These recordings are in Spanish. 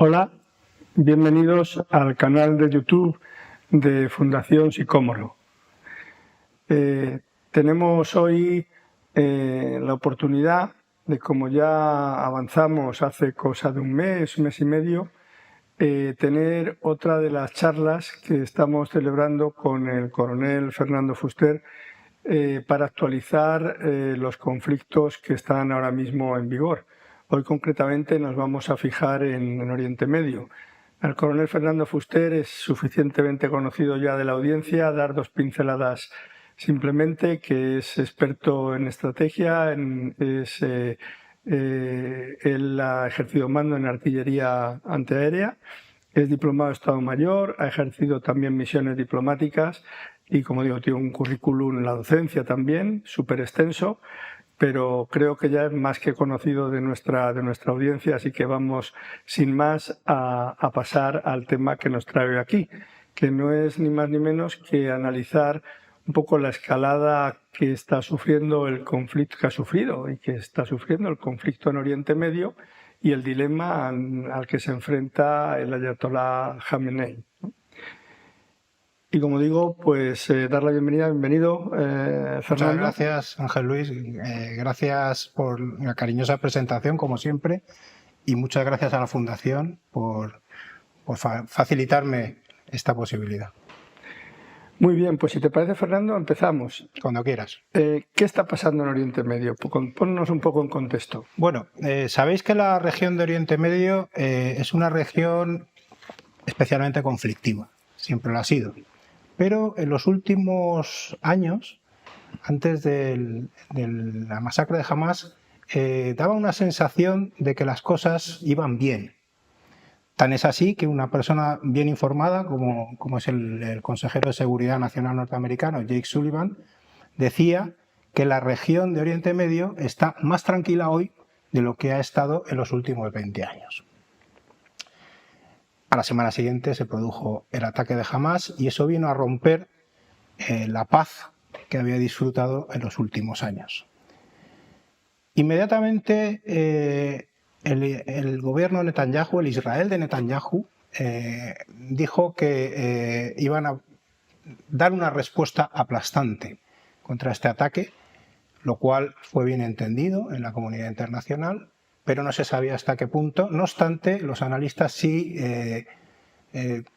Hola, bienvenidos al canal de YouTube de Fundación Sicómoro. Tenemos hoy la oportunidad de, como ya avanzamos hace cosa de un mes y medio, tener otra de las charlas que estamos celebrando con el coronel Fernando Fuster para actualizar los conflictos que están ahora mismo en vigor. Hoy concretamente nos vamos a fijar en Oriente Medio. El coronel Fernando Fuster es suficientemente conocido ya de la audiencia, dar dos pinceladas simplemente, que es experto en estrategia, él ha ejercido mando en artillería antiaérea, es diplomado de Estado Mayor, ha ejercido también misiones diplomáticas y, como digo, tiene un currículum en la docencia también, súper extenso, pero creo que ya es más que conocido de nuestra audiencia, así que vamos sin más a pasar al tema que nos trae aquí, que no es ni más ni menos que analizar un poco la escalada que está sufriendo el conflicto, que ha sufrido y que está sufriendo el conflicto en Oriente Medio y el dilema al que se enfrenta el ayatolá Jamenei. Y como digo, pues dar la bienvenida. Bienvenido, Fernando. Muchas gracias, Ángel Luis. Gracias por la cariñosa presentación, como siempre, y muchas gracias a la Fundación por facilitarme esta posibilidad. Muy bien, pues si te parece, Fernando, empezamos. Cuando quieras. ¿Qué está pasando en Oriente Medio? Ponnos un poco en contexto. Bueno, sabéis que la región de Oriente Medio es una región especialmente conflictiva, siempre lo ha sido. Pero en los últimos años, antes de la masacre de Hamás, daba una sensación de que las cosas iban bien. Tan es así que una persona bien informada, como es el consejero de Seguridad Nacional norteamericano, Jake Sullivan, decía que la región de Oriente Medio está más tranquila hoy de lo que ha estado en los últimos 20 años. A la semana siguiente se produjo el ataque de Hamás y eso vino a romper la paz que había disfrutado en los últimos años. Inmediatamente el gobierno de Netanyahu, el Israel de Netanyahu, dijo que iban a dar una respuesta aplastante contra este ataque, lo cual fue bien entendido en la comunidad internacional, pero no se sabía hasta qué punto. No obstante, los analistas sí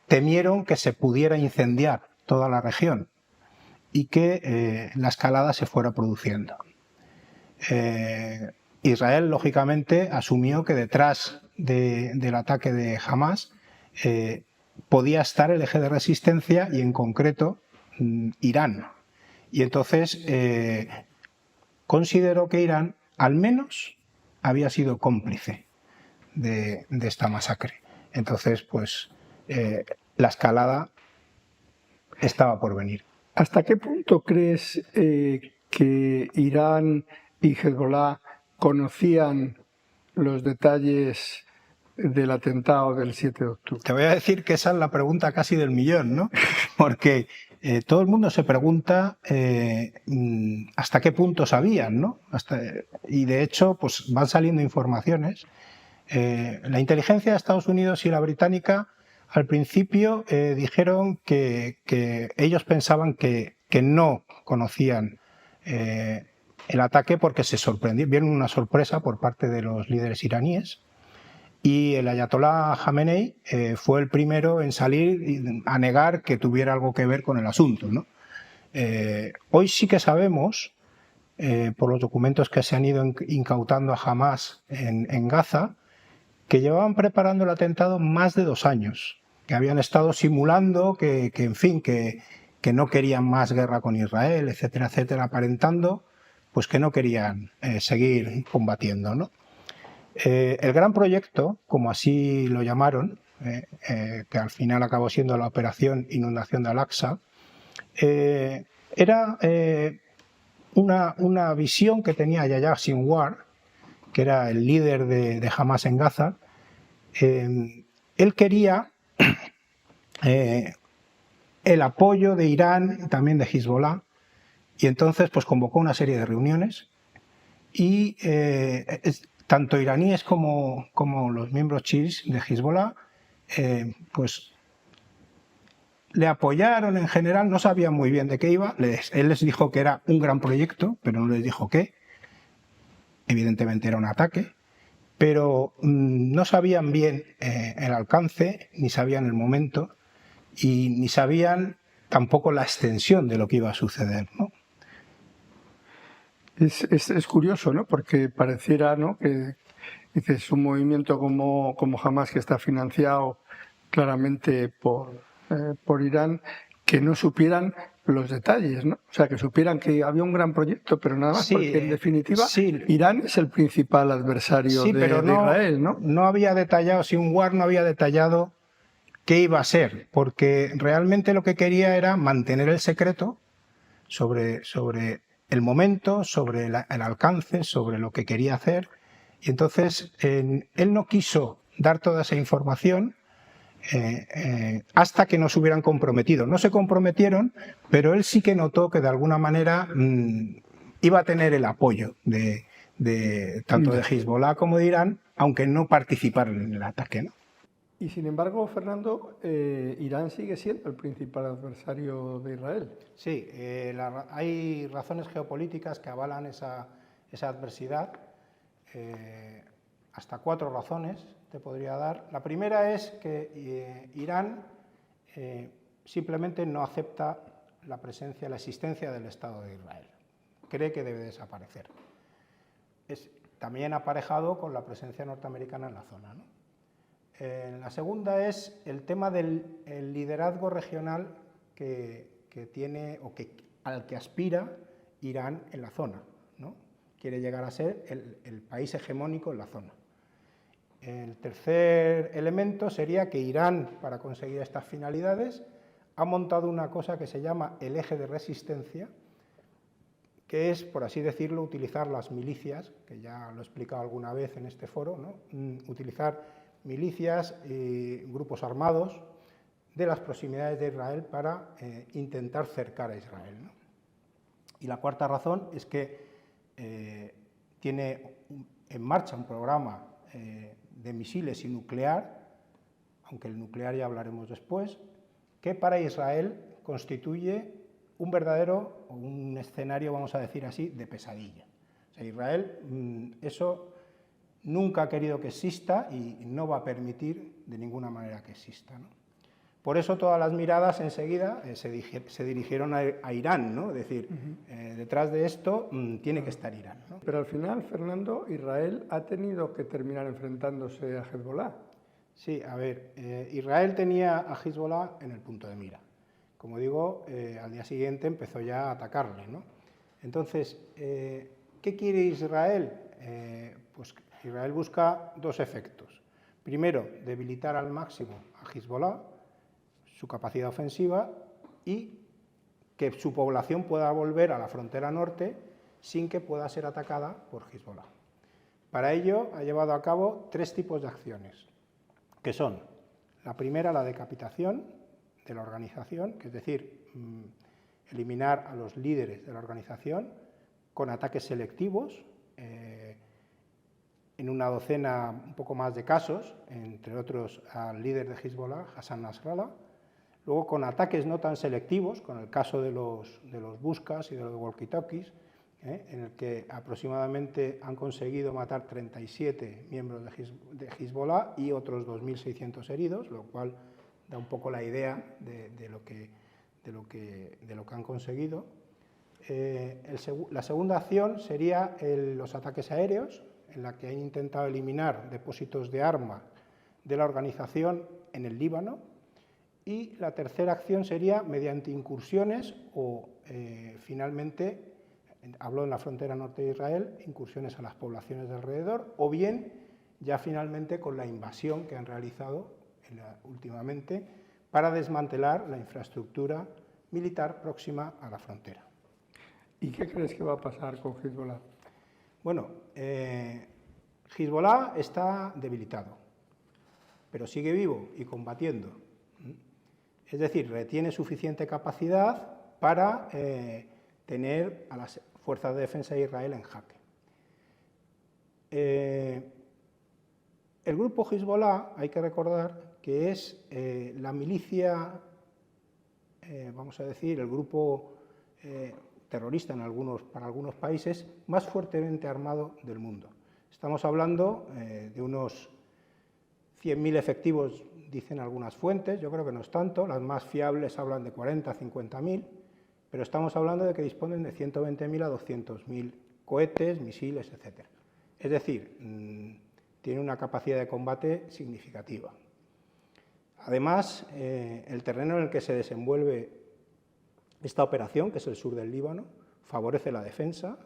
temieron que se pudiera incendiar toda la región y que la escalada se fuera produciendo. Israel, lógicamente, asumió que detrás del ataque de Hamás podía estar el eje de resistencia y, en concreto, Irán. Y entonces consideró que Irán, al menos, había sido cómplice de esta masacre. Entonces, pues, la escalada estaba por venir. ¿Hasta qué punto crees que Irán y Hezbollah conocían los detalles del atentado del 7 de octubre? Te voy a decir que esa es la pregunta casi del millón, ¿no? Porque todo el mundo se pregunta hasta qué punto sabían, ¿no? Y de hecho, pues van saliendo informaciones. La inteligencia de Estados Unidos y la británica al principio dijeron que ellos pensaban que no conocían el ataque porque se sorprendieron, vieron una sorpresa por parte de los líderes iraníes. Y el ayatolá Jamenei fue el primero en salir a negar que tuviera algo que ver con el asunto, ¿no? Hoy sí que sabemos, por los documentos que se han ido incautando a Hamás en Gaza, que llevaban preparando el atentado más de 2 años, que habían estado simulando que en fin, que no querían más guerra con Israel, etcétera, etcétera, aparentando pues que no querían seguir combatiendo, ¿no? El gran proyecto, como así lo llamaron, que al final acabó siendo la operación Inundación de Al-Aqsa, era una visión que tenía Yahya Sinwar, que era el líder de Hamás en Gaza. Él quería el apoyo de Irán y también de Hezbollah, y entonces pues convocó una serie de reuniones y tanto iraníes como los miembros chiíes de Hezbollah, pues le apoyaron en general, no sabían muy bien de qué iba. Él les dijo que era un gran proyecto, pero no les dijo qué. Evidentemente era un ataque, pero no sabían bien el alcance, ni sabían el momento, y ni sabían tampoco la extensión de lo que iba a suceder, ¿no? Es curioso, ¿no? Porque pareciera, ¿no?, que dices, un movimiento como Hamas, que está financiado claramente por Irán, que no supieran los detalles, ¿no? O sea, que supieran que había un gran proyecto, pero nada más, Sí, porque en definitiva sí, Irán es el principal adversario sí, pero de Israel, ¿no? no había detallado, Sinwar no había detallado qué iba a ser, porque realmente lo que quería era mantener el secreto sobre el momento, sobre el alcance, sobre lo que quería hacer. Y entonces él no quiso dar toda esa información hasta que no se hubieran comprometido. No se comprometieron, pero él sí que notó que de alguna manera iba a tener el apoyo tanto de Hezbollah como de Irán, aunque no participaron en el ataque, ¿no? Y sin embargo, Fernando, Irán sigue siendo el principal adversario de Israel. Sí, hay razones geopolíticas que avalan esa adversidad. Hasta 4 razones te podría dar. La primera es que Irán simplemente no acepta la presencia, la existencia del Estado de Israel. Cree que debe desaparecer. Es también aparejado con la presencia norteamericana en la zona, ¿no? La segunda es el tema del liderazgo regional que tiene o al que aspira Irán en la zona, ¿no? Quiere llegar a ser el país hegemónico en la zona. El tercer elemento sería que Irán, para conseguir estas finalidades, ha montado una cosa que se llama el eje de resistencia, que es, por así decirlo, utilizar las milicias, que ya lo he explicado alguna vez en este foro, ¿no? Utilizar milicias y grupos armados de las proximidades de Israel para intentar cercar a Israel, ¿no? Y la cuarta razón es que tiene en marcha un programa de misiles y nuclear, aunque el nuclear ya hablaremos después, que para Israel constituye un verdadero, o un escenario, vamos a decir así, de pesadilla. O sea, Israel eso nunca ha querido que exista y no va a permitir de ninguna manera que exista, ¿no? Por eso todas las miradas enseguida se dirigieron a Irán, ¿no? Es decir, detrás de esto tiene que estar Irán, ¿no? Pero al final, Fernando, Israel ha tenido que terminar enfrentándose a Hezbollah. Sí, a ver, Israel tenía a Hezbollah en el punto de mira. Como digo, al día siguiente empezó ya a atacarle, ¿no? Entonces, ¿qué quiere Israel? Pues Israel busca 2 efectos. Primero, debilitar al máximo a Hezbollah, su capacidad ofensiva, y que su población pueda volver a la frontera norte sin que pueda ser atacada por Hezbollah. Para ello ha llevado a cabo 3 tipos de acciones, que son, la primera, la decapitación de la organización, que es decir, eliminar a los líderes de la organización con ataques selectivos, en una docena, un poco más de casos, entre otros al líder de Hezbollah, Hassan Nasrallah. Luego con ataques no tan selectivos, con el caso de los buscas y de los walkie-talkies, en el que aproximadamente han conseguido matar 37 miembros de Hezbollah y otros 2.600 heridos, lo cual da un poco la idea de lo que han conseguido. La segunda acción sería los ataques aéreos, en la que han intentado eliminar depósitos de armas de la organización en el Líbano. Y la tercera acción sería mediante incursiones o, finalmente, hablo en la frontera norte de Israel, incursiones a las poblaciones de alrededor, o bien, ya finalmente, con la invasión que han realizado últimamente para desmantelar la infraestructura militar próxima a la frontera. ¿Y qué crees que va a pasar con Hezbollah? Bueno, Hezbollah está debilitado, pero sigue vivo y combatiendo. Es decir, retiene suficiente capacidad para tener a las fuerzas de defensa de Israel en jaque. El grupo Hezbollah, hay que recordar que es la milicia, vamos a decir, el grupo terrorista para algunos países más fuertemente armado del mundo. Estamos hablando de unos 100.000 efectivos, dicen algunas fuentes, yo creo que no es tanto, las más fiables hablan de 40, 50.000, pero estamos hablando de que disponen de 120.000 a 200.000 cohetes, misiles, etc. Es decir, tiene una capacidad de combate significativa. Además, el terreno en el que se desenvuelve esta operación, que es el sur del Líbano, favorece la defensa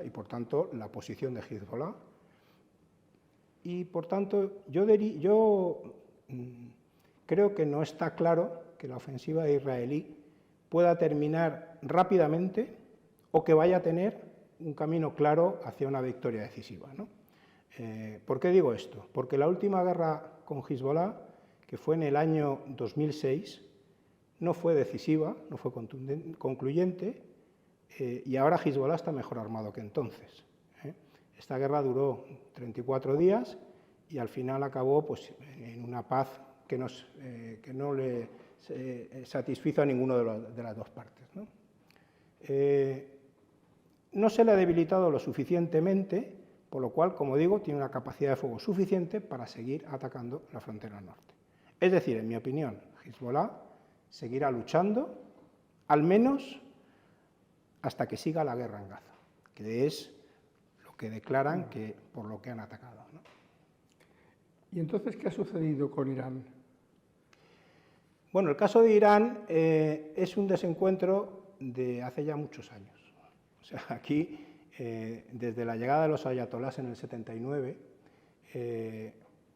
y, por tanto, la posición de Hezbollah. Y, por tanto, yo creo que no está claro que la ofensiva israelí pueda terminar rápidamente o que vaya a tener un camino claro hacia una victoria decisiva, ¿no? ¿Por qué digo esto? Porque la última guerra con Hezbollah, que fue en el año 2006, no fue decisiva, no fue concluyente, y ahora Hezbollah está mejor armado que entonces. Esta guerra duró 34 días y al final acabó pues, en una paz que no le satisfizo a ninguno de las dos partes, ¿no? No se le ha debilitado lo suficientemente, por lo cual, como digo, tiene una capacidad de fuego suficiente para seguir atacando la frontera norte. Es decir, en mi opinión, Hezbollah seguirá luchando, al menos hasta que siga la guerra en Gaza, que es lo que declaran que por lo que han atacado, ¿no? ¿Y entonces qué ha sucedido con Irán? Bueno, el caso de Irán es un desencuentro de hace ya muchos años. O sea, aquí, desde la llegada de los ayatolás en el 79,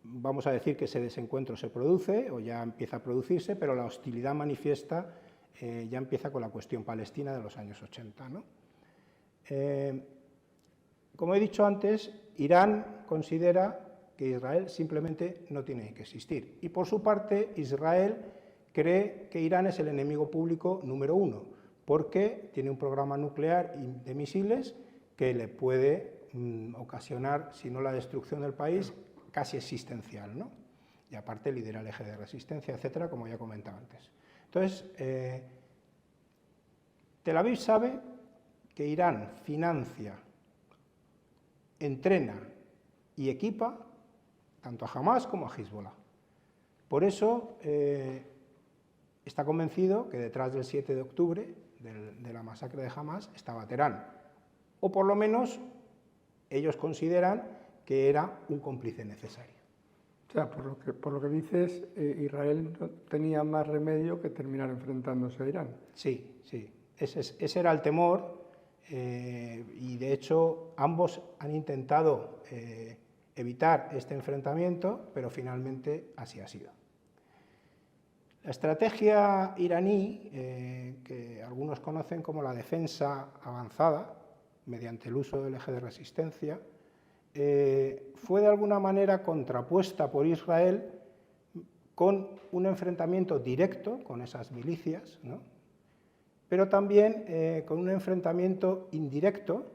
vamos a decir que ese desencuentro se produce o ya empieza a producirse, pero la hostilidad manifiesta ya empieza con la cuestión palestina de los años 80, ¿no? Como he dicho antes, Irán considera que Israel simplemente no tiene que existir. Y por su parte, Israel cree que Irán es el enemigo público número uno, porque tiene un programa nuclear de misiles que le puede ocasionar, si no la destrucción del país, casi existencial, ¿no? Y aparte lidera el eje de resistencia, etcétera, como ya comentaba antes. Entonces, Tel Aviv sabe que Irán financia, entrena y equipa tanto a Hamás como a Hezbollah. Por eso está convencido que detrás del 7 de octubre, de la masacre de Hamás, estaba Teherán. O por lo menos ellos consideran que era un cómplice necesario. O sea, por lo que dices, Israel no tenía más remedio que terminar enfrentándose a Irán. Sí, sí. Ese era el temor y, de hecho, ambos han intentado evitar este enfrentamiento, pero finalmente así ha sido. La estrategia iraní, que algunos conocen como la defensa avanzada, mediante el uso del eje de resistencia, fue de alguna manera contrapuesta por Israel con un enfrentamiento directo con esas milicias, ¿no? Pero también con un enfrentamiento indirecto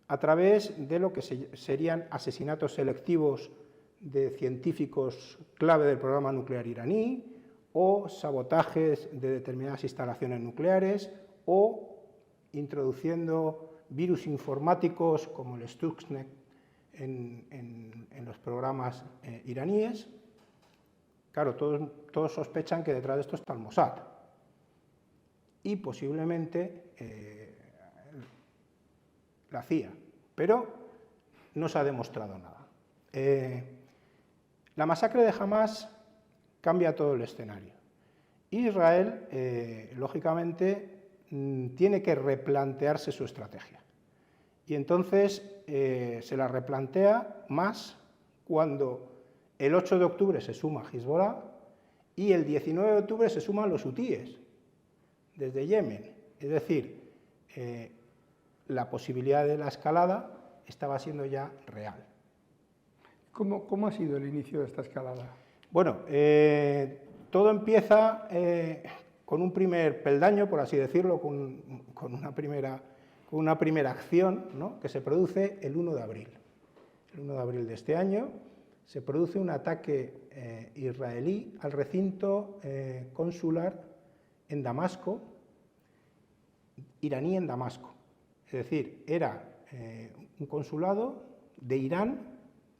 a través de lo que serían asesinatos selectivos de científicos clave del programa nuclear iraní o sabotajes de determinadas instalaciones nucleares o introduciendo virus informáticos como el Stuxnet en los programas iraníes. Claro, todos sospechan que detrás de esto está el Mossad y posiblemente la CIA, pero no se ha demostrado nada. La masacre de Hamás cambia todo el escenario. Israel, lógicamente, tiene que replantearse su estrategia. Y entonces se la replantea más cuando el 8 de octubre se suma Hezbollah y el 19 de octubre se suman los hutíes desde Yemen. Es decir, la posibilidad de la escalada estaba siendo ya real. ¿Cómo ha sido el inicio de esta escalada? Bueno, todo empieza con un primer peldaño, por así decirlo, con una primera acción, ¿no?, que se produce el 1 de abril. el 1 de abril de este año, se produce un ataque israelí al recinto consular en Damasco, iraní en Damasco. Es decir, era un consulado de Irán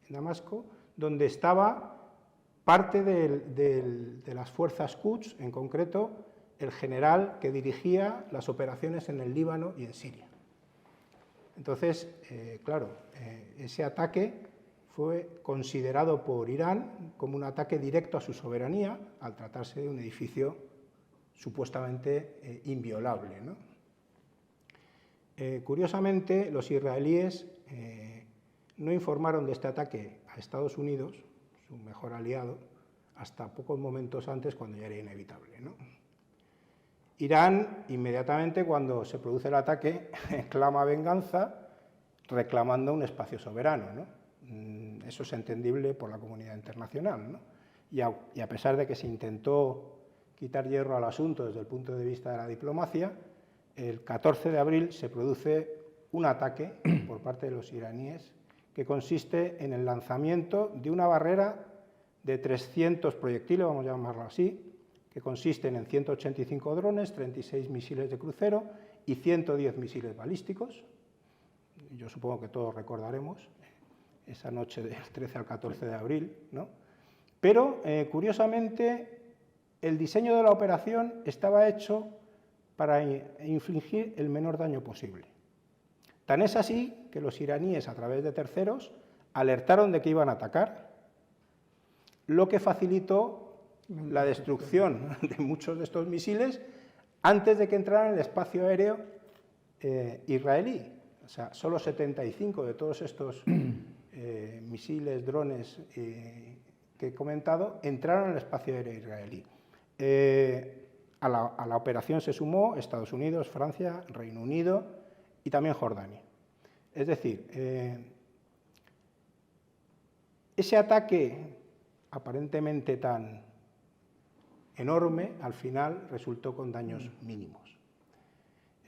en Damasco, donde estaba parte de las fuerzas Quds, en concreto el general que dirigía las operaciones en el Líbano y en Siria. Entonces, claro, ese ataque fue considerado por Irán como un ataque directo a su soberanía, al tratarse de un edificio supuestamente inviolable, ¿no? Curiosamente, los israelíes no informaron de este ataque a Estados Unidos, su mejor aliado, hasta pocos momentos antes, cuando ya era inevitable, ¿no? Irán, inmediatamente cuando se produce el ataque, clama venganza, reclamando un espacio soberano, ¿no? Eso es entendible por la comunidad internacional, ¿no? Y a pesar de que se intentó quitar hierro al asunto desde el punto de vista de la diplomacia, el 14 de abril se produce un ataque por parte de los iraníes que consiste en el lanzamiento de una barrera de 300 proyectiles, vamos a llamarlo así, que consisten en 185 drones, 36 misiles de crucero y 110 misiles balísticos. Yo supongo que todos recordaremos esa noche del 13 al 14 de abril, ¿no? Pero, curiosamente, el diseño de la operación estaba hecho para infligir el menor daño posible. Tan es así que los iraníes, a través de terceros, alertaron de que iban a atacar, lo que facilitó la destrucción de muchos de estos misiles antes de que entraran en el espacio aéreo israelí. O sea, solo 75 de todos estos misiles, drones que he comentado, entraron en el espacio aéreo israelí. A la operación se sumó Estados Unidos, Francia, Reino Unido y también Jordania. Es decir, ese ataque aparentemente tan enorme, al final resultó con daños mínimos.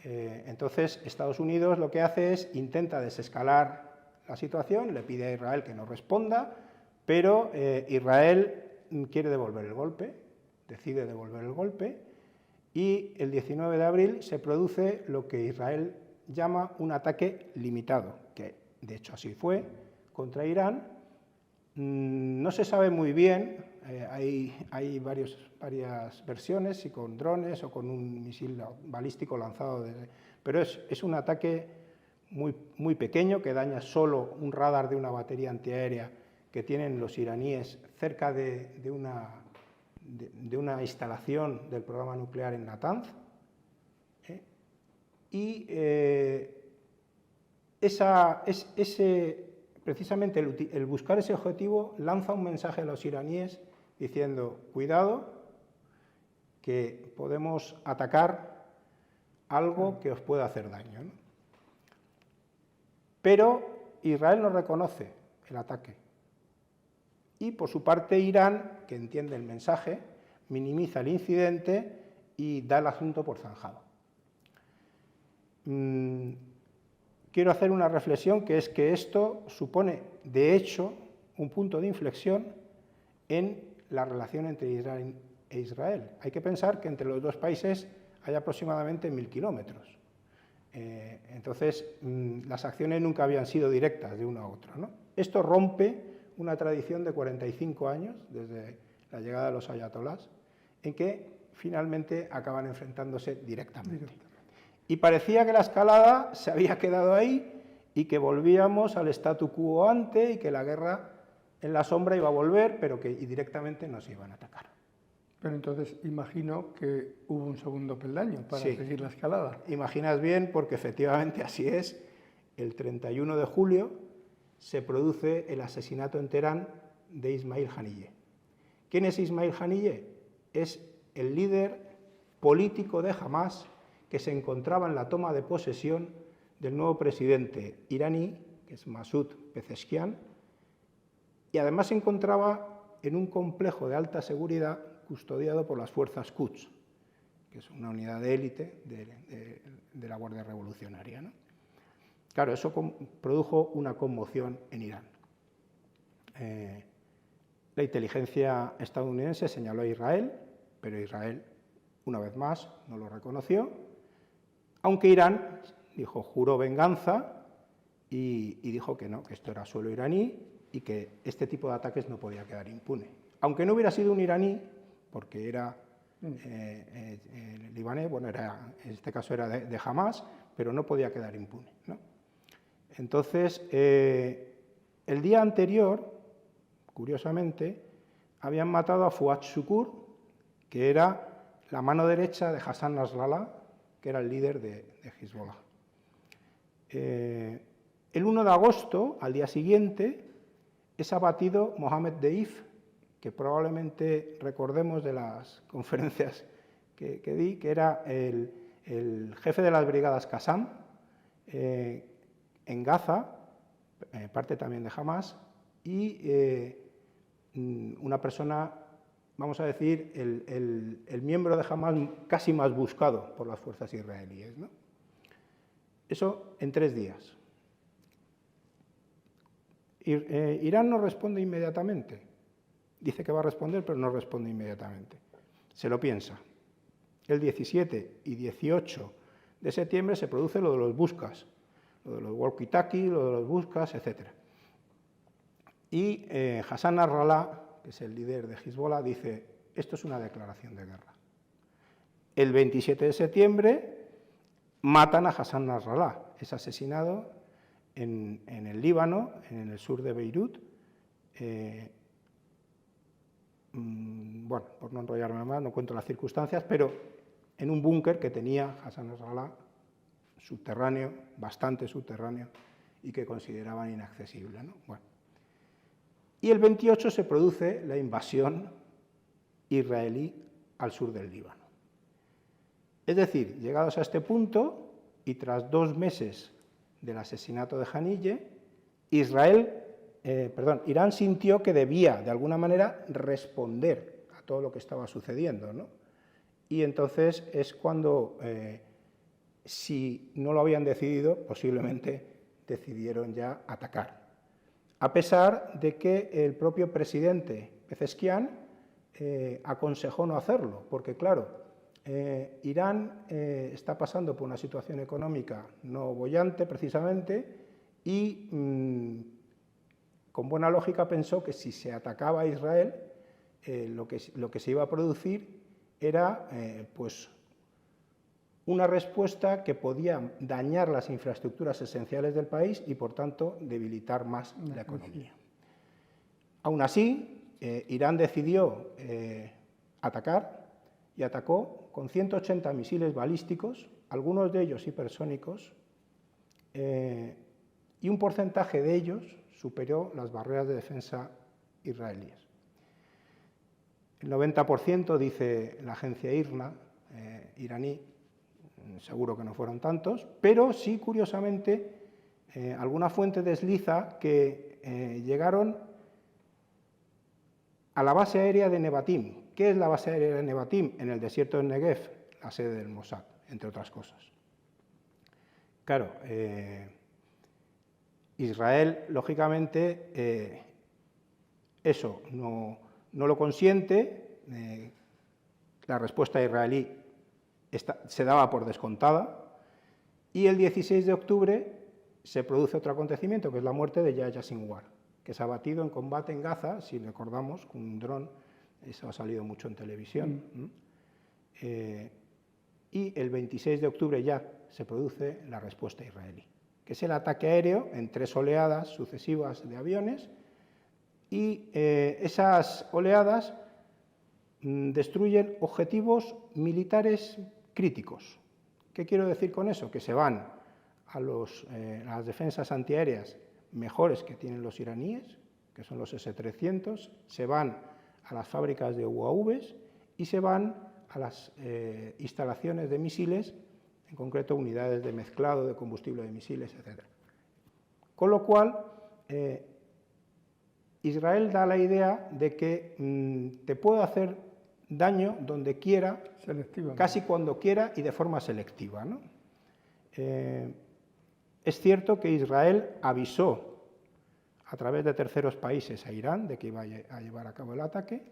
Entonces, Estados Unidos lo que hace es intenta desescalar la situación, le pide a Israel que no responda, pero Israel quiere devolver el golpe, decide devolver el golpe, y el 19 de abril se produce lo que Israel llama un ataque limitado, que de hecho así fue, contra Irán. No se sabe muy bien, hay varias versiones, si con drones o con un misil balístico lanzado, pero es un ataque muy pequeño que daña solo un radar de una batería antiaérea que tienen los iraníes cerca de una instalación del programa nuclear en Natanz. Y precisamente el buscar ese objetivo lanza un mensaje a los iraníes diciendo: cuidado, que podemos atacar algo que os pueda hacer daño, ¿no? Pero Israel no reconoce el ataque. Y por su parte Irán, que entiende el mensaje, minimiza el incidente y da el asunto por zanjado. Quiero hacer una reflexión, que es que esto supone, de hecho, un punto de inflexión en la relación entre Irán e Israel. Hay que pensar que entre los dos países hay aproximadamente 1000 kilómetros. Entonces, las acciones nunca habían sido directas de uno a otro, ¿no? Esto rompe una tradición de 45 años, desde la llegada de los ayatolás, en que finalmente acaban enfrentándose directamente. Y parecía que la escalada se había quedado ahí y que volvíamos al statu quo ante y que la guerra en la sombra iba a volver, pero que directamente nos iban a atacar. Pero entonces imagino que hubo un segundo peldaño para seguir la escalada. Imaginas bien, porque efectivamente así es. El 31 de julio se produce el asesinato en Teherán de Ismail Haniyeh. ¿Quién es Ismail Haniyeh? Es el líder político de Hamás, que se encontraba en la toma de posesión del nuevo presidente iraní, que es Masoud Pezeshkian, y además se encontraba en un complejo de alta seguridad custodiado por las fuerzas Quds, que es una unidad de élite de la Guardia Revolucionaria, ¿no? Claro, eso produjo una conmoción en Irán. la inteligencia estadounidense señaló a Israel, pero Israel, una vez más, no lo reconoció, aunque Irán dijo, juró venganza y dijo que no, que esto era suelo iraní y que este tipo de ataques no podía quedar impune. Aunque no hubiera sido un iraní, porque era libanés, bueno, en este caso era de Hamás, pero no podía quedar impune, ¿no? Entonces, el día anterior, curiosamente, habían matado a Fuad Shukur, que era la mano derecha de Hassan Nasrallah, que era el líder de Hezbollah. El 1 de agosto, al día siguiente, es abatido Mohammed Deif, que probablemente recordemos de las conferencias que di, que era el jefe de las brigadas Qassam en Gaza, parte también de Hamás, y una persona, vamos a decir, el miembro de Hamás casi más buscado por las fuerzas israelíes, ¿no? Eso en 3 días. Irán no responde inmediatamente. Dice que va a responder, pero no responde inmediatamente. Se lo piensa. El 17 y 18 de septiembre se produce lo de los buscas, lo de los walkie-talkie, lo de los buscas, etc. Y Hassan Nasrallah, que es el líder de Hezbollah, dice, esto es una declaración de guerra. El 27 de septiembre matan a Hassan Nasrallah, es asesinado en el Líbano, en el sur de Beirut. Bueno, por no enrollarme más, no cuento las circunstancias, pero en un búnker que tenía Hassan Nasrallah, subterráneo, bastante subterráneo, y que consideraban inaccesible, ¿no? Bueno. Y el 28 se produce la invasión israelí al sur del Líbano. Es decir, llegados a este punto, y tras 2 meses del asesinato de Haniyeh, Irán sintió que debía, de alguna manera, responder a todo lo que estaba sucediendo, ¿no? Y entonces es cuando, si no lo habían decidido, posiblemente decidieron ya atacar. A pesar de que el propio presidente Pezeshkian aconsejó no hacerlo, porque claro, Irán está pasando por una situación económica no boyante precisamente y con buena lógica pensó que si se atacaba a Israel, lo que se iba a producir era pues una respuesta que podía dañar las infraestructuras esenciales del país y, por tanto, debilitar más la economía. Aún así, Irán decidió atacar y atacó con 180 misiles balísticos, algunos de ellos hipersónicos, y un porcentaje de ellos superó las barreras de defensa israelíes. El 90%, dice la agencia IRNA iraní, seguro que no fueron tantos, pero sí, curiosamente, alguna fuente desliza que llegaron a la base aérea de Nevatim. ¿Qué es la base aérea de Nevatim? En el desierto del Negev, la sede del Mossad, entre otras cosas. Claro, Israel, lógicamente, eso no lo consiente. La respuesta israelí se daba por descontada, y el 16 de octubre se produce otro acontecimiento, que es la muerte de Yahya Sinwar, que se ha abatido en combate en Gaza, si recordamos, con un dron. Eso ha salido mucho en televisión. Y el 26 de octubre ya se produce la respuesta israelí, que es el ataque aéreo en 3 oleadas sucesivas de aviones, y esas oleadas destruyen objetivos militares críticos. ¿Qué quiero decir con eso? Que se van a las defensas antiaéreas mejores que tienen los iraníes, que son los S-300, se van a las fábricas de UAVs y se van a las instalaciones de misiles, en concreto unidades de mezclado de combustible de misiles, etc. Con lo cual, Israel da la idea de que te puede hacer daño donde quiera, casi cuando quiera y de forma selectiva, ¿no? Es cierto que Israel avisó a través de terceros países a Irán de que iba a llevar a cabo el ataque,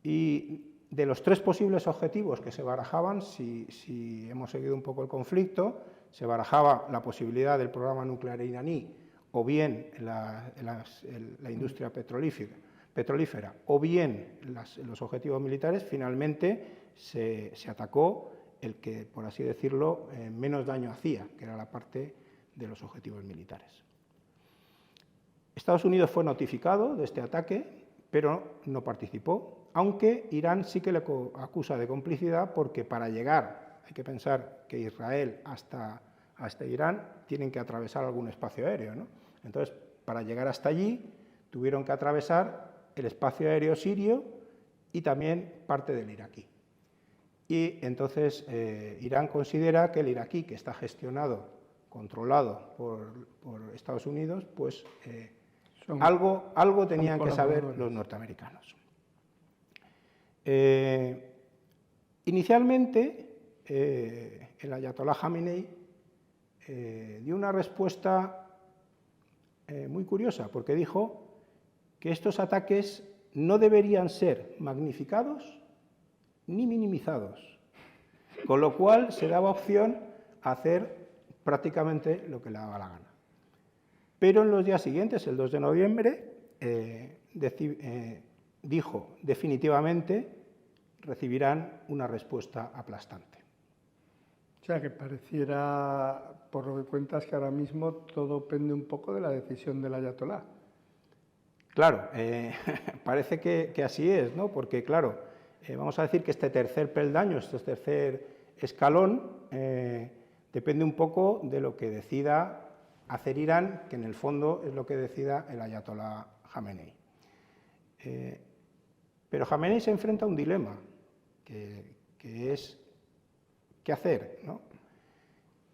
y de los 3 posibles objetivos que se barajaban, si hemos seguido un poco el conflicto, se barajaba la posibilidad del programa nuclear iraní, o bien la industria petrolífera, o bien los objetivos militares. Finalmente se atacó el que, por así decirlo, menos daño hacía, que era la parte de los objetivos militares. Estados Unidos fue notificado de este ataque, pero no participó, aunque Irán sí que le acusa de complicidad, porque para llegar, hay que pensar que Israel hasta Irán tienen que atravesar algún espacio aéreo, ¿no? Entonces, para llegar hasta allí, tuvieron que atravesar el espacio aéreo sirio y también parte del iraquí. Y entonces Irán considera que el iraquí, que está gestionado, controlado por Estados Unidos, pues algo tenían que saber los norteamericanos. Inicialmente, el ayatolá Jamenei dio una respuesta muy curiosa, porque dijo que estos ataques no deberían ser magnificados ni minimizados, con lo cual se daba opción a hacer prácticamente lo que le daba la gana. Pero en los días siguientes, el 2 de noviembre, dijo definitivamente recibirán una respuesta aplastante. O sea, que pareciera, por lo que cuentas, que ahora mismo todo pende un poco de la decisión del ayatolá. Claro, parece que así es, ¿no? Porque, claro, vamos a decir que este tercer peldaño, este tercer escalón, depende un poco de lo que decida hacer Irán, que en el fondo es lo que decida el ayatolá Jamenei. Pero Jamenei se enfrenta a un dilema, que es ¿qué hacer?, ¿no?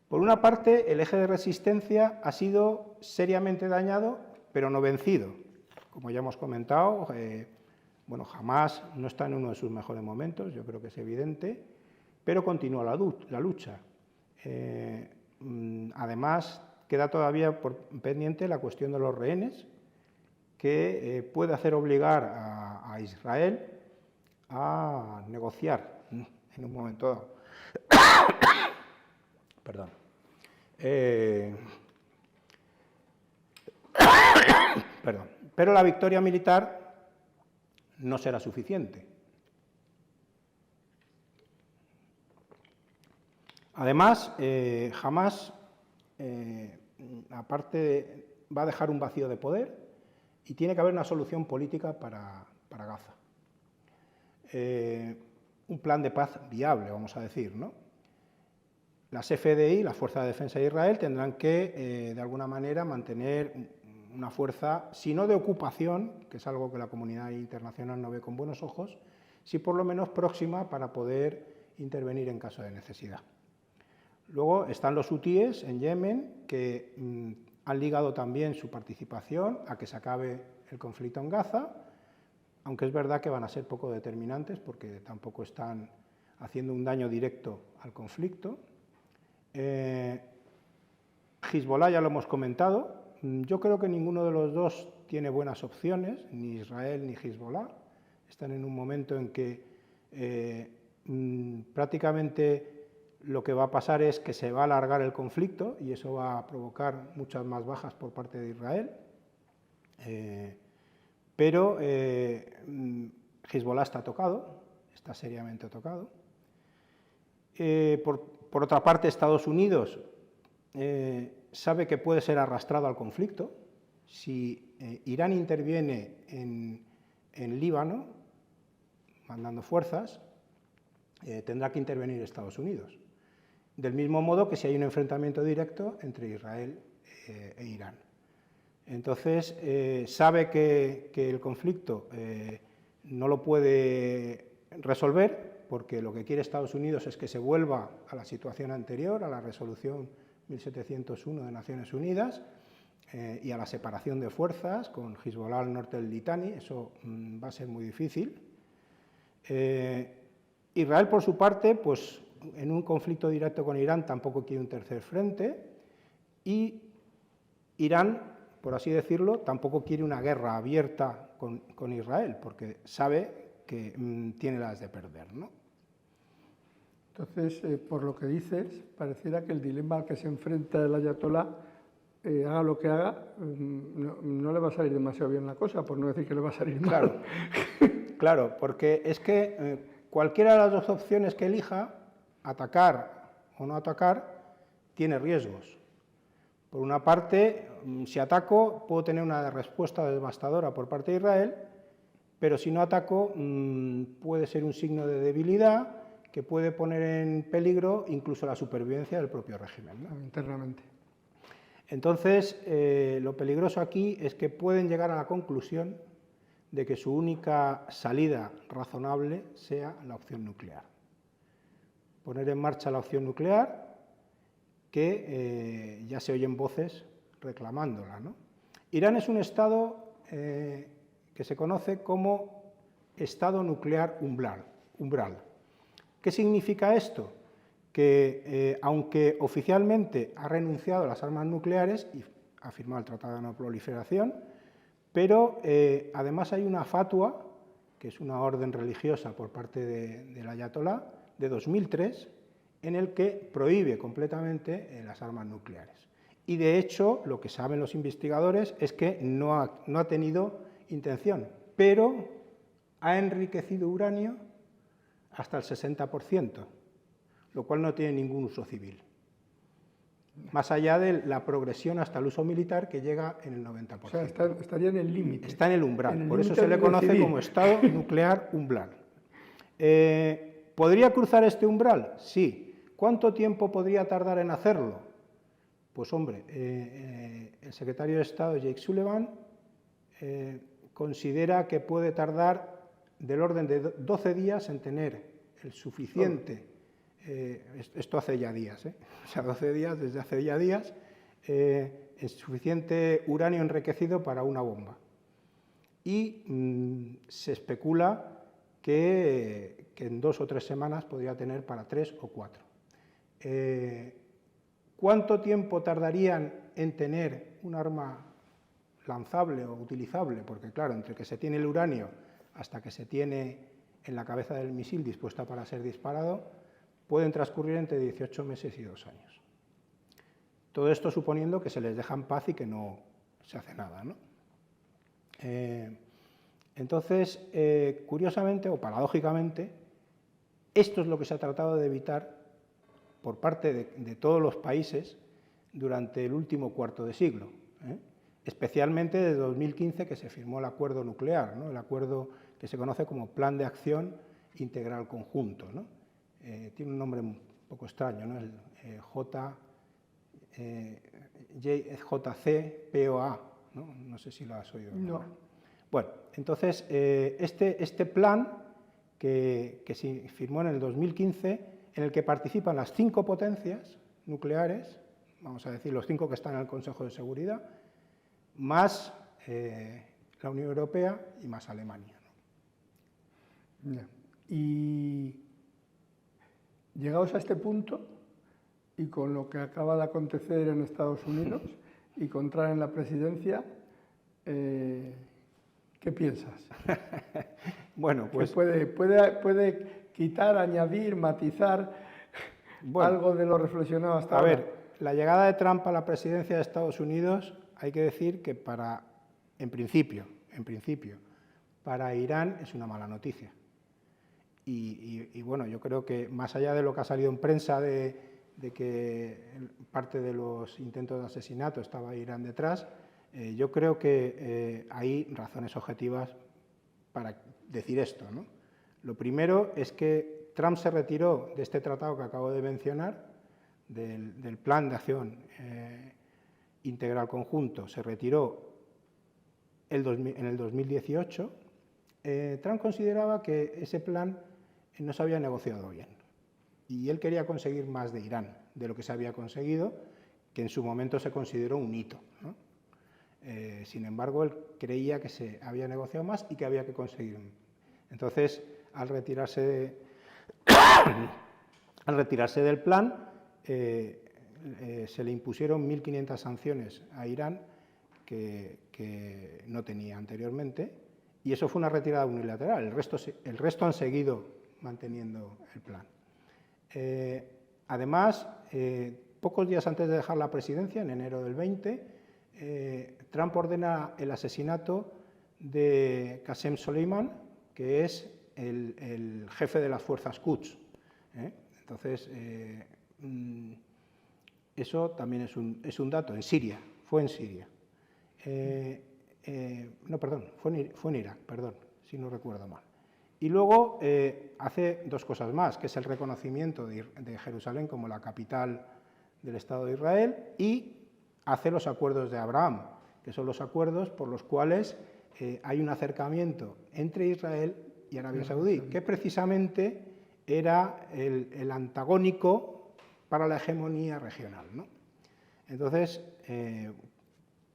Por una parte, el eje de resistencia ha sido seriamente dañado, pero no vencido. Como ya hemos comentado, bueno, Hamás no está en uno de sus mejores momentos, yo creo que es evidente, pero continúa la lucha. Además, queda todavía pendiente la cuestión de los rehenes, que puede hacer obligar a Israel a negociar en un momento dado. Perdón. Perdón. Pero la victoria militar no será suficiente. Además, Hamás, aparte, va a dejar un vacío de poder y tiene que haber una solución política para Gaza. Un plan de paz viable, vamos a decir, ¿no? Las FDI, la Fuerza de Defensa de Israel, tendrán que, de alguna manera, mantener una fuerza, si no de ocupación, que es algo que la comunidad internacional no ve con buenos ojos, sí por lo menos próxima para poder intervenir en caso de necesidad. Luego están los hutíes en Yemen, que han ligado también su participación a que se acabe el conflicto en Gaza, aunque es verdad que van a ser poco determinantes porque tampoco están haciendo un daño directo al conflicto. Hezbollah ya lo hemos comentado. Yo creo que ninguno de los dos tiene buenas opciones, ni Israel ni Hezbollah. Están en un momento en que prácticamente lo que va a pasar es que se va a alargar el conflicto y eso va a provocar muchas más bajas por parte de Israel. Pero Hezbollah está tocado, está seriamente tocado. Por otra parte, Estados Unidos sabe que puede ser arrastrado al conflicto. Si Irán interviene en Líbano, mandando fuerzas, tendrá que intervenir Estados Unidos. Del mismo modo que si hay un enfrentamiento directo entre Israel e Irán. Entonces, sabe que el conflicto no lo puede resolver, porque lo que quiere Estados Unidos es que se vuelva a la situación anterior, a la resolución 1701 de Naciones Unidas, y a la separación de fuerzas con Hezbollah al norte del Litani. Eso va a ser muy difícil. Israel, por su parte, pues en un conflicto directo con Irán tampoco quiere un tercer frente, y Irán, por así decirlo, tampoco quiere una guerra abierta con Israel, porque sabe que tiene las de perder, ¿no? Entonces, por lo que dices, pareciera que el dilema al que se enfrenta el ayatolá, haga lo que haga, no le va a salir demasiado bien la cosa, por no decir que le va a salir mal. Claro, claro, porque es que cualquiera de las dos opciones que elija, atacar o no atacar, tiene riesgos. Por una parte, si ataco, puedo tener una respuesta devastadora por parte de Israel, pero si no ataco, puede ser un signo de debilidad que puede poner en peligro incluso la supervivencia del propio régimen, ¿no? Internamente. Entonces, lo peligroso aquí es que pueden llegar a la conclusión de que su única salida razonable sea la opción nuclear. Poner en marcha la opción nuclear, que ya se oyen voces reclamándola, ¿no? Irán es un estado que se conoce como estado nuclear umbral. ¿Qué significa esto? Que aunque oficialmente ha renunciado a las armas nucleares y ha firmado el Tratado de No Proliferación, pero además hay una fatua, que es una orden religiosa por parte del ayatolá, de 2003, en el que prohíbe completamente las armas nucleares. Y de hecho, lo que saben los investigadores es que no ha tenido intención, pero ha enriquecido uranio hasta el 60%, lo cual no tiene ningún uso civil, más allá de la progresión hasta el uso militar, que llega en el 90%. O sea, estaría en el límite. Está en el umbral, por eso se le conoce como estado nuclear umbral. ¿Podría cruzar este umbral? Sí. ¿Cuánto tiempo podría tardar en hacerlo? Pues hombre, el secretario de Estado, Jake Sullivan, considera que puede tardar del orden de 12 días en tener el suficiente, esto hace ya días, o sea, 12 días, desde hace ya días, el suficiente uranio enriquecido para una bomba. Y se especula que en 2 o 3 semanas podría tener para 3 o 4. ¿Cuánto tiempo tardarían en tener un arma lanzable o utilizable? Porque claro, entre que se tiene el uranio hasta que se tiene en la cabeza del misil dispuesta para ser disparado, pueden transcurrir entre 18 meses y 2 años. Todo esto suponiendo que se les deja en paz y que no se hace nada, ¿no? Entonces, curiosamente o paradójicamente, esto es lo que se ha tratado de evitar por parte de todos los países durante el último cuarto de siglo, especialmente desde 2015, que se firmó el acuerdo nuclear, ¿no? El acuerdo que se conoce como Plan de Acción Integral Conjunto, ¿no? Tiene un nombre un poco extraño, ¿no? El JCPOA, ¿no? sé si lo has oído. No. Bueno, entonces, este plan que se firmó en el 2015, en el que participan las 5 potencias nucleares, vamos a decir los 5 que están en el Consejo de Seguridad, más la Unión Europea y más Alemania, ¿no? Y llegados a este punto, y con lo que acaba de acontecer en Estados Unidos y con Trump en la presidencia, ¿qué piensas? Bueno, pues puede quitar, añadir, matizar algo de lo reflexionado hasta ahora. A ver, la llegada de Trump a la presidencia de Estados Unidos, hay que decir que en principio, para Irán es una mala noticia. Y bueno, yo creo que más allá de lo que ha salido en prensa de que parte de los intentos de asesinato estaba Irán detrás, yo creo que hay razones objetivas para decir esto, ¿no? Lo primero es que Trump se retiró de este tratado que acabo de mencionar, del Plan de Acción Integral Conjunto, se retiró en el 2018. Trump consideraba que ese plan no se había negociado bien y él quería conseguir más de Irán de lo que se había conseguido, que en su momento se consideró un hito, ¿no? Sin embargo, él creía que se había negociado más y que había que conseguir. Entonces, al retirarse del plan, se le impusieron 1.500 sanciones a Irán que no tenía anteriormente, y eso fue una retirada unilateral. El resto han seguido manteniendo el plan. Además, pocos días antes de dejar la presidencia, en enero del 20, Trump ordena el asesinato de Qasem Soleimani, que es el jefe de las fuerzas Quds. Entonces, eso también es un dato. En Siria, fue en Siria. No, perdón, fue en Irak, perdón, si no recuerdo mal. Y luego hace dos cosas más, que es el reconocimiento de Jerusalén como la capital del Estado de Israel, y hace los acuerdos de Abraham, que son los acuerdos por los cuales hay un acercamiento entre Israel y Arabia Saudí, que precisamente era el antagónico para la hegemonía regional, ¿no? Entonces,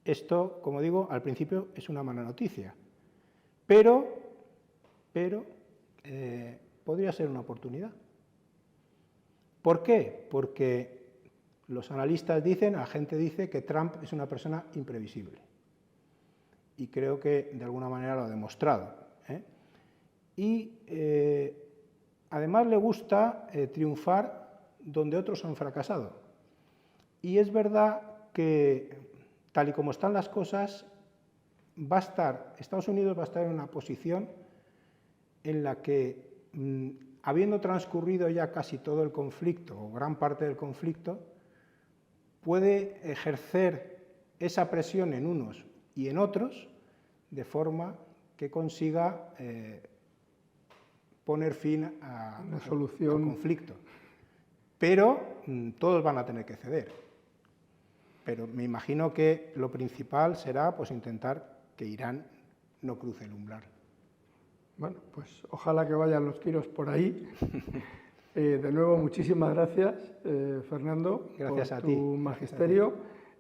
esto, como digo, al principio es una mala noticia, pero podría ser una oportunidad. ¿Por qué? Porque los analistas dicen, la gente dice que Trump es una persona imprevisible. Y creo que de alguna manera lo ha demostrado. Y además le gusta triunfar donde otros han fracasado. Y es verdad que, tal y como están las cosas, Estados Unidos va a estar en una posición en la que, habiendo transcurrido ya casi todo el conflicto, o gran parte del conflicto, puede ejercer esa presión en unos y en otros, de forma que consiga poner fin a una solución al conflicto. Pero todos van a tener que ceder. Pero me imagino que lo principal será pues intentar que Irán no cruce el umbral. Bueno, pues ojalá que vayan los tiros por ahí. De nuevo, muchísimas gracias, Fernando, gracias por a tu ti. magisterio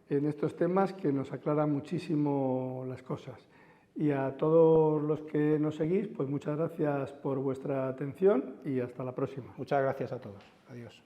en estos temas que nos aclaran muchísimo las cosas. Y a todos los que nos seguís, pues muchas gracias por vuestra atención y hasta la próxima. Muchas gracias a todos. Adiós.